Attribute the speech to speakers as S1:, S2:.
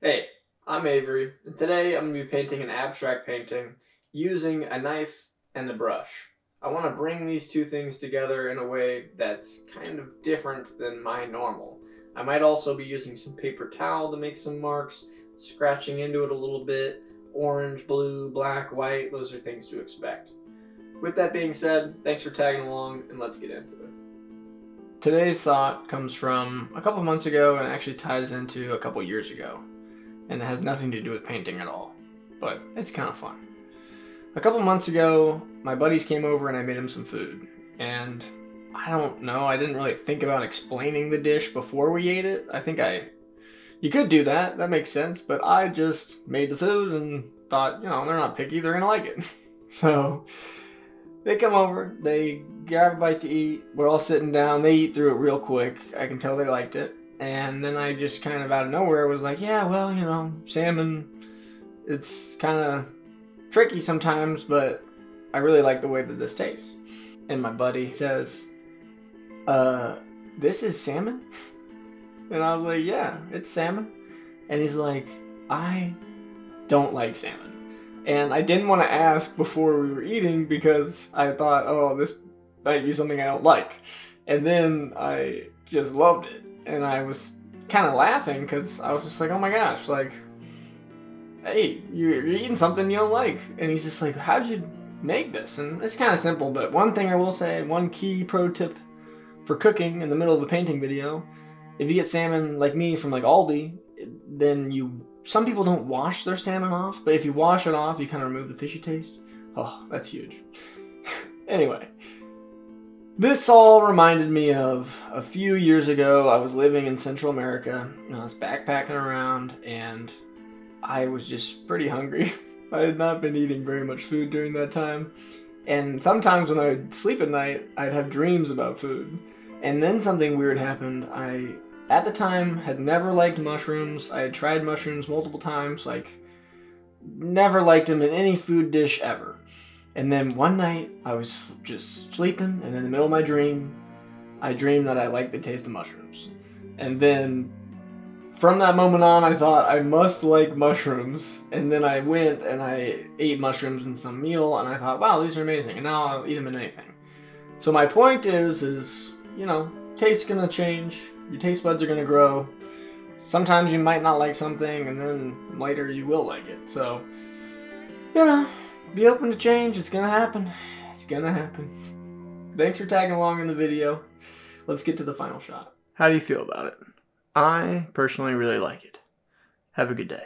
S1: Hey, I'm Avery, and today I'm going to be painting an abstract painting using a knife and a brush. I want to bring these two things together in a way that's kind of different than my normal. I might also be using some paper towel to make some marks, scratching into it a little bit, orange, blue, black, white, those are things to expect. With that being said, thanks for tagging along, and let's get into it. Today's thought comes from a couple months ago and actually ties into a couple years ago. And it has nothing to do with painting at all, but it's kind of fun. A couple months ago, my buddies came over and I made them some food. And I don't know, I didn't really think about explaining the dish before we ate it. You could do that, that makes sense, but I just made the food and thought, they're not picky, they're gonna like it. So they come over, they grab a bite to eat, we're all sitting down, they eat through it real quick. I can tell they liked it. And then I just kind of out of nowhere was like, yeah, well, salmon, it's kind of tricky sometimes, but I really like the way that this tastes. And my buddy says, this is salmon? And I was like, yeah, it's salmon. And he's like, I don't like salmon. And I didn't want to ask before we were eating because I thought, oh, this might be something I don't like. And then I just loved it. And I was kind of laughing because I was just like, oh my gosh, like, hey, you're eating something you don't like. And he's just like, how'd you make this? And it's kind of simple, but one thing I will say, one key pro tip for cooking in the middle of a painting video, if you get salmon like me from like Aldi, then some people don't wash their salmon off, but if you wash it off, you kind of remove the fishy taste. Oh, that's huge. Anyway. This all reminded me of a few years ago. I was living in Central America and I was backpacking around and I was just pretty hungry. I had not been eating very much food during that time. And sometimes when I'd sleep at night, I'd have dreams about food. And then something weird happened. I, at the time, had never liked mushrooms. I had tried mushrooms multiple times, like never liked them in any food dish ever. And then one night, I was just sleeping, and in the middle of my dream, I dreamed that I liked the taste of mushrooms. And then, from that moment on, I thought, I must like mushrooms. And then I went and I ate mushrooms in some meal, and I thought, wow, these are amazing, and now I'll eat them in anything. So my point is, taste's gonna change, your taste buds are gonna grow. Sometimes you might not like something, and then later you will like it. So, be open to change. It's gonna happen. It's gonna happen. Thanks for tagging along in the video. Let's get to the final shot. How do you feel about it? I personally really like it. Have a good day.